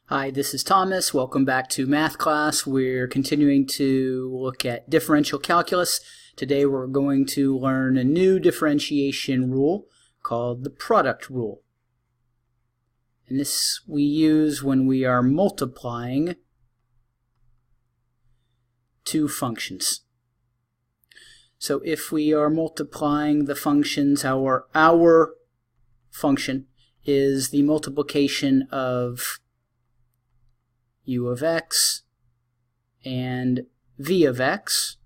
Hi, this is Thomas. Welcome back to math class. We're continuing to look at differential calculus. Today we're going to learn a new differentiation rule called the product rule. And this we use when we are multiplying two functions. So if we are multiplying the functions, our function is the multiplication of u of x and v of x,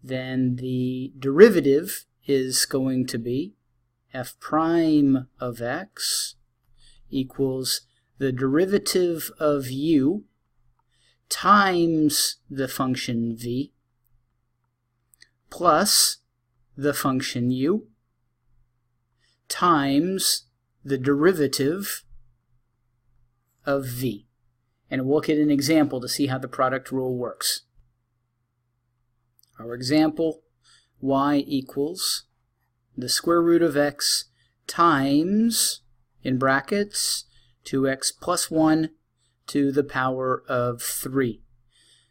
then the derivative is going to be f prime of x equals the derivative of u times the function v plus the function u times the derivative of v. And we'll look at an example to see how the product rule works. Our example, y equals the square root of x times, in brackets, 2x plus 1 to the power of 3.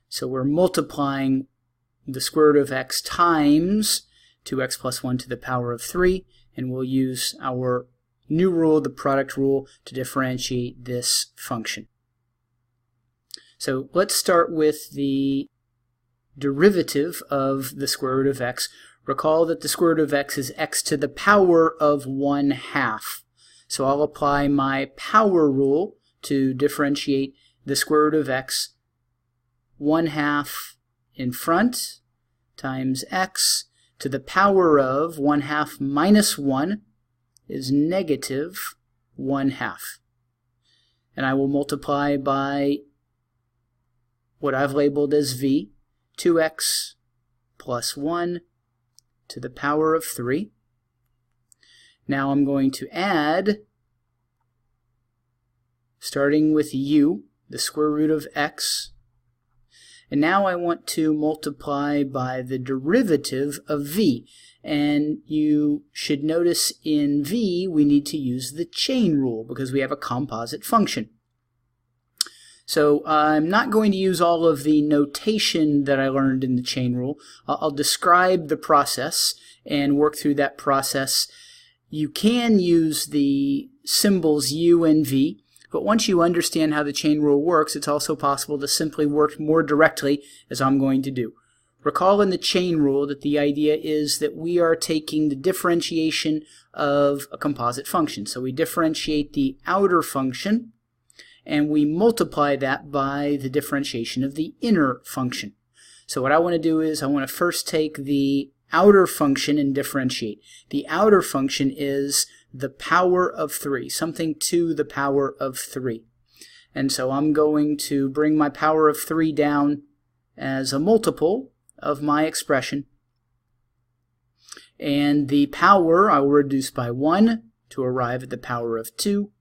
So we're multiplying the square root of x times 2x plus 1 to the power of 3, and we'll use our new rule, the product rule, to differentiate this function. So let's start with the derivative of the square root of x. Recall that the square root of x is x to the power of 1/2. So I'll apply my power rule to differentiate the square root of x. 1/2 in front times x to the power of 1/2 minus 1 is negative 1/2. And I will multiply by what I've labeled as v, 2x plus 1 to the power of 3. Now I'm going to add, starting with u, the square root of x, and now I want to multiply by the derivative of v. And you should notice in v we need to use the chain rule because we have a composite function. So I'm not going to use all of the notation that I learned in the chain rule. I'll describe the process and work through that process. You can use the symbols u and v, but once you understand how the chain rule works, it's also possible to simply work more directly, as I'm going to do. Recall in the chain rule that the idea is that we are taking the differentiation of a composite function. So we differentiate the outer function, and we multiply that by the differentiation of the inner function. So what I want to do is I want to first take the outer function and differentiate. The outer function is the power of 3, something to the power of 3. And so I'm going to bring my power of 3 down as a multiple of my expression. And the power I will reduce by 1 to arrive at the power of 2.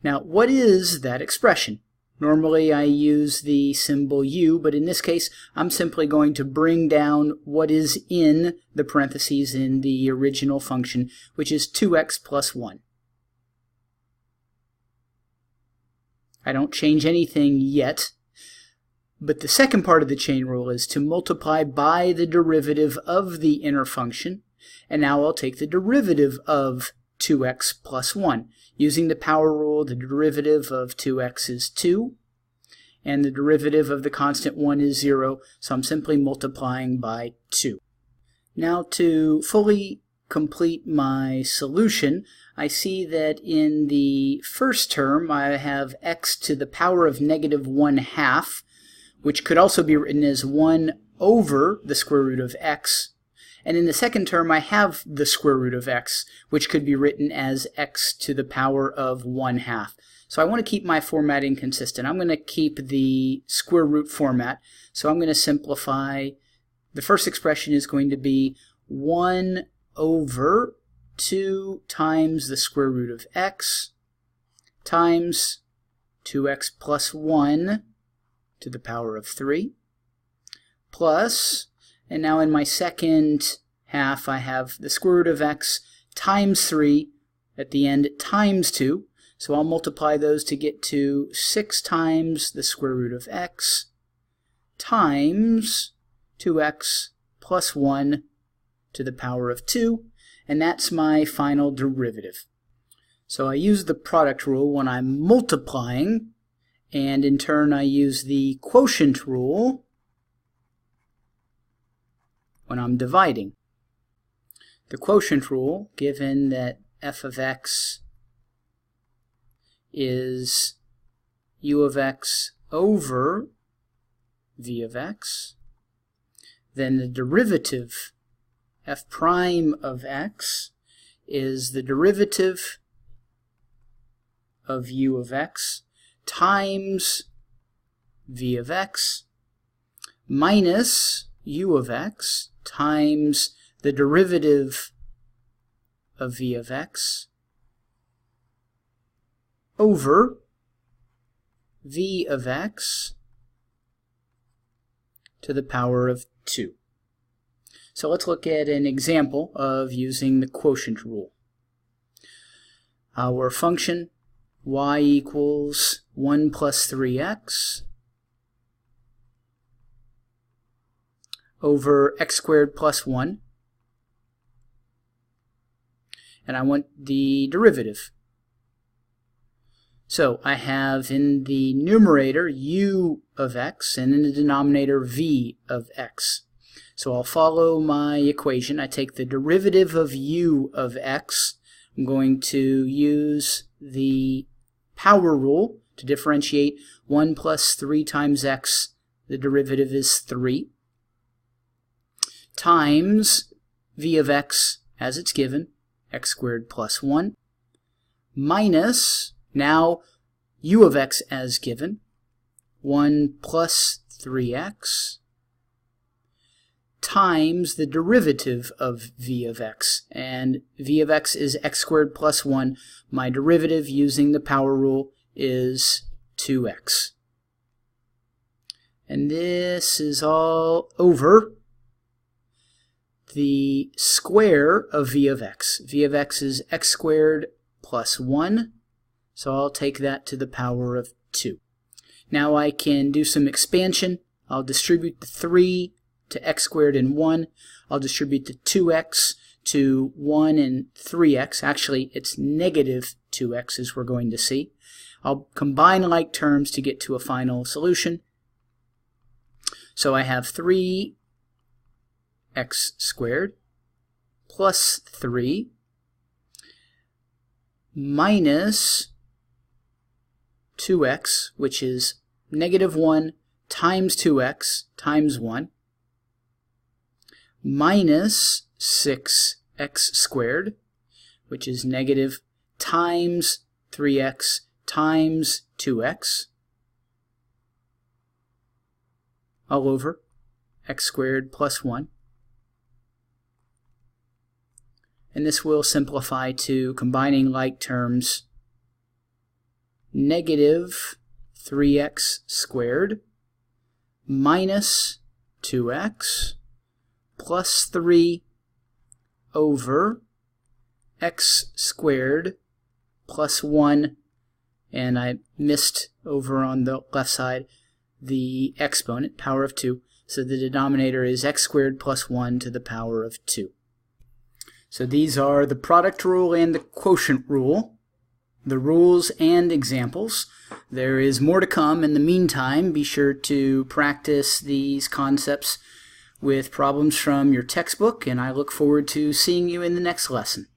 Now, what is that expression? Normally I use the symbol u, but in this case I'm simply going to bring down what is in the parentheses in the original function, which is 2x plus 1. I don't change anything yet, but the second part of the chain rule is to multiply by the derivative of the inner function, and now I'll take the derivative of 2x plus 1. Using the power rule, the derivative of 2x is 2, and the derivative of the constant 1 is 0, so I'm simply multiplying by 2. Now to fully complete my solution, I see that in the first term I have x to the power of negative 1/2, which could also be written as 1 over the square root of x. And in the second term, I have the square root of x, which could be written as x to the power of 1/2. So I want to keep my formatting consistent. I'm going to keep the square root format. So I'm going to simplify. The first expression is going to be 1 over 2 times the square root of x times 2x plus 1 to the power of 3 plus, and now in my second half I have the square root of x times 3 at the end times 2. So I'll multiply those to get to 6 times the square root of x times 2x plus 1 to the power of 2, and that's my final derivative. So I use the product rule when I'm multiplying, and in turn I use the quotient rule when I'm dividing. The quotient rule, given that f of x is u of x over v of x, then the derivative f prime of x is the derivative of u of x times v of x minus u of x times the derivative of v of x over v of x to the power of 2. So let's look at an example of using the quotient rule. Our function y equals 1 plus 3x over x squared plus 1. And I want the derivative. So I have in the numerator u of x and in the denominator v of x. So I'll follow my equation. I take the derivative of u of x. I'm going to use the power rule to differentiate 1 plus 3 times x. The derivative is 3. Times v of x as it's given, x squared plus 1, minus, now u of x as given, 1 plus 3x, times the derivative of v of x. And v of x is x squared plus 1. My derivative using the power rule is 2x. And this is all over the square of v of x. v of x is x squared plus 1, so I'll take that to the power of 2. Now I can do some expansion. I'll distribute the 3 to x squared and 1. I'll distribute the 2x to 1 and 3x. Actually, it's negative 2x as we're going to see. I'll combine like terms to get to a final solution. So I have 3x squared plus 3 minus 2x, which is negative 1 times 2x times 1, minus 6x squared, which is negative times 3x times 2x, all over x squared plus 1. And this will simplify to combining like terms, negative 3x squared minus 2x plus 3 over x squared plus 1, and I missed over on the left side the exponent, power of 2, so the denominator is x squared plus 1 to the power of 2. So these are the product rule and the quotient rule, the rules and examples. There is more to come. In the meantime, be sure to practice these concepts with problems from your textbook, and I look forward to seeing you in the next lesson.